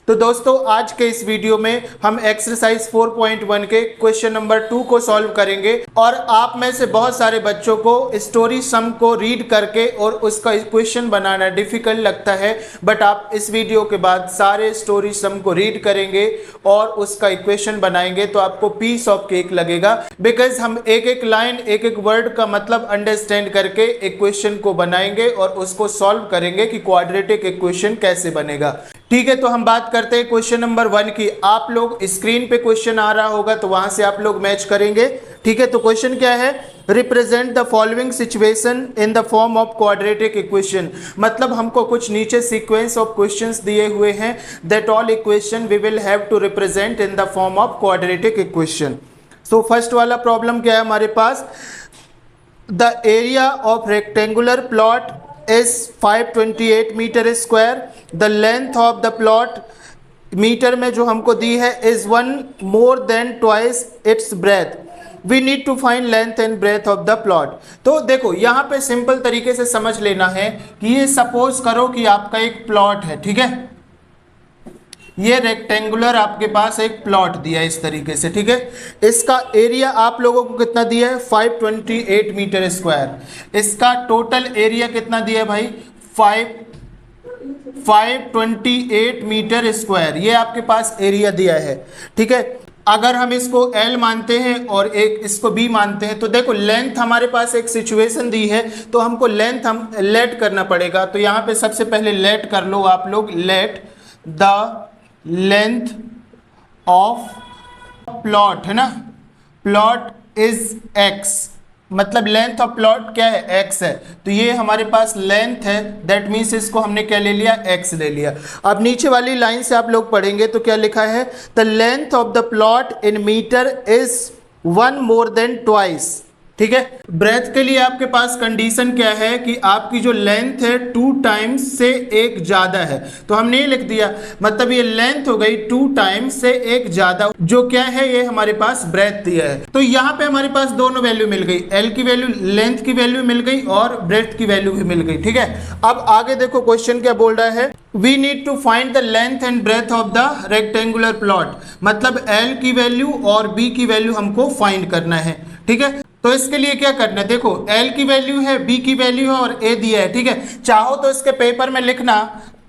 तो दोस्तों आज के इस वीडियो में हम एक्सरसाइज 4.1 के क्वेश्चन नंबर 2 को सॉल्व करेंगे और आप में से बहुत सारे बच्चों को स्टोरी सम को रीड करके और उसका इक्वेशन बनाना डिफिकल्ट लगता है, बट आप इस वीडियो के बाद सारे स्टोरी सम को रीड करेंगे और उसका इक्वेशन बनाएंगे तो आपको पीस ऑफ केक लगेगा, बिकॉज हम एक एक लाइन एक एक वर्ड का मतलब अंडरस्टैंड करके इक्वेशन को बनाएंगे और उसको सॉल्व करेंगे कि क्वाड्रेटिक इक्वेशन कैसे बनेगा। ठीक है, तो हम बात करते हैं क्वेश्चन नंबर 1 की। आप लोग स्क्रीन पे क्वेश्चन आ रहा होगा तो वहां से आप लोग मैच करेंगे। ठीक है, तो क्वेश्चन क्या है? Represent the following situation in the form of quadratic equation. मतलब हमको कुछ नीचे सीक्वेंस ऑफ क्वेश्चंस दिए हुए हैं, that all equation we will have to represent in the form of quadratic equation. So first वाला प्रॉब्लम क्या है हमारे पास? The area of rectangular plot is 528 metre square. The length of the plot metre में जो हमको दी है is 1 more than twice its breadth। We need to find length and breadth of the plot. तो देखो यहाँ पे सिंपल तरीके से समझ लेना है कि ये सपोज करो कि आपका एक प्लॉट है, ठीक है, ये रेक्टेंगुलर आपके पास एक प्लॉट दिया है इस तरीके से, ठीक है। इसका एरिया आप लोगों को कितना दिया है? 528 मीटर स्क्वायर। इसका टोटल एरिया कितना दिया है भाई? 528 मीटर स्क्वायर, ये आपके पास एरिया दिया है, ठीक है। अगर हम इसको L मानते हैं और एक इसको B मानते हैं तो देखो लेंथ हमारे पास एक सिचुएशन दी है तो हमको लेंथ हम लेट करना पड़ेगा। तो यहाँ पे सबसे पहले लेट कर लो आप लोग, let the length of plot, है ना, प्लॉट इज x, मतलब लेंथ ऑफ प्लॉट क्या है? x है। तो ये हमारे पास लेंथ है, दैट मीन्स इसको हमने क्या ले लिया? x ले लिया। अब नीचे वाली लाइन से आप लोग पढ़ेंगे तो क्या लिखा है? The length of the plot in metre is 1 more than twice, ठीक है। ब्रेथ के लिए आपके पास कंडीशन क्या है कि आपकी जो लेंथ है 2 टाइम्स से एक ज्यादा है, तो हमने ये लिख दिया, मतलब ये लेंथ हो गई 2 टाइम्स से एक ज्यादा, जो क्या है? ये हमारे पास ब्रेथ दिया है। तो यहाँ पे हमारे पास दोनों वैल्यू मिल गई, एल की वैल्यू, लेंथ की वैल्यू मिल गई और ब्रेथ की वैल्यू भी मिल गई, ठीक है। अब आगे देखो क्वेश्चन क्या बोल रहा है? We need to find the length and breadth of the rectangular plot, मतलब एल की वैल्यू और बी की वैल्यू हमको फाइंड करना है, ठीक है। तो इसके लिए क्या करना है? देखो L की वैल्यू है, B की वैल्यू है और A दिया है, ठीक है। चाहो तो इसके पेपर में लिखना,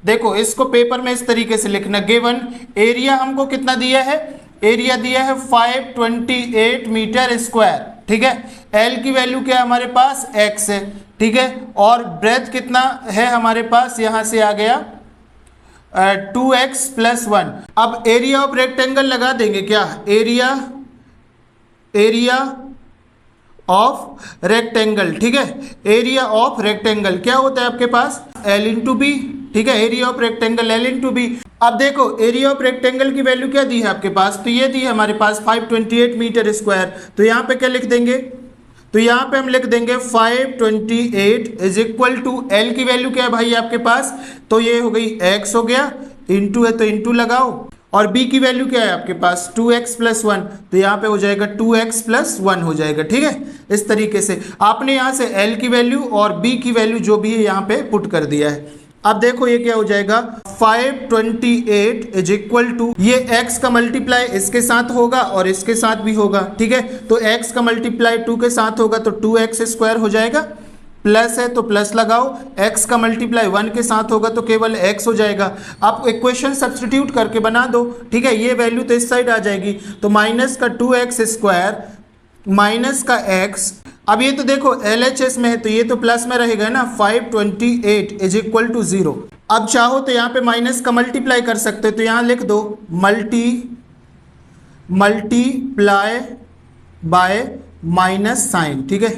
देखो इसको पेपर में इस तरीके से लिखना, गिवन एरिया हमको कितना दिया है? एरिया दिया है 528 मीटर स्क्वायर, ठीक है। L की वैल्यू क्या है हमारे पास? x है, ठीक है। और ब्रेथ कितना है हमारे पास? यहां से आ गया 2x + 1। अब एरिया ऑफ रेक्टेंगल लगा देंगे क्या? एरिया ऑफ रेक्टेंगल, ठीक है। एरिया ऑफ रेक्टेंगल क्या होता है आपके पास? L × B, ठीक है। Area of rectangle L × B। अब देखो एरिया ऑफ रेक्टेंगल की वैल्यू क्या दी है आपके पास? तो ये दी है हमारे पास 528 मीटर स्क्वायर। तो यहाँ पे क्या लिख देंगे? तो यहाँ पे हम लिख देंगे 528 = L की वैल्यू क्या है भाई आपके पास? तो ये हो गई x हो गया, इंटू है तो इंटू लगाओ, और b की वैल्यू क्या है आपके पास? 2x + 1, तो यहाँ पे हो जाएगा 2x + 1 हो जाएगा, ठीक है। इस तरीके से आपने यहाँ से l की वैल्यू और b की वैल्यू जो भी है यहाँ पे पुट कर दिया है। अब देखो ये क्या हो जाएगा? 528 = ये x का मल्टीप्लाई इसके साथ होगा और इसके साथ भी होगा, ठीक है। तो x का मल्टीप्लाई 2 के साथ होगा तो 2x² हो जाएगा, प्लस है तो प्लस लगाओ, x का मल्टीप्लाई 1 के साथ होगा तो केवल x हो जाएगा। आप इक्वेशन सब्स्टिट्यूट करके बना दो, ठीक है। ये वैल्यू तो इस साइड आ जाएगी, तो माइनस का 2x² माइनस का x। अब ये तो देखो LHS में है तो ये तो प्लस में रहेगा ना, 528 = 0। अब चाहो तो यहाँ पे माइनस का मल्टीप्लाई कर सकते हो, तो यहाँ लिख दो मल्टीप्लाई बाय माइनस साइन, ठीक है,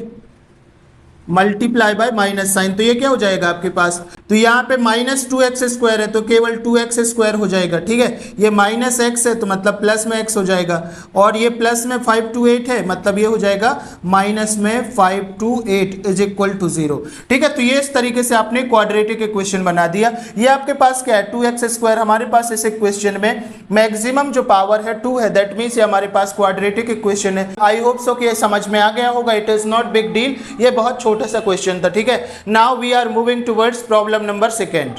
मल्टीप्लाई बाय माइनस साइन। तो ये क्या हो जाएगा आपके पास? तो यहाँ पे -2x² है तो केवल 2x² हो जाएगा, ठीक है। ये -x है तो मतलब प्लस में x हो जाएगा, और ये प्लस में 528 है मतलब ये हो जाएगा माइनस में 528 = 0, ठीक है। तो ये इस तरीके से आपने क्वाड्रेटिक इक्वेशन बना दिया। ये आपके पास क्या है? 2x²। हमारे पास इस इक्वेशन में मैक्सिमम जो पावर है 2 है, दैट मीन्स ये हमारे पास क्वाड्रेटिक इक्वेशन है। आई होप सो कि ये समझ में आ गया होगा। It is not big deal, ये बहुत छोटा सा क्वेश्चन था, ठीक है। Now we are moving towards problem number 2।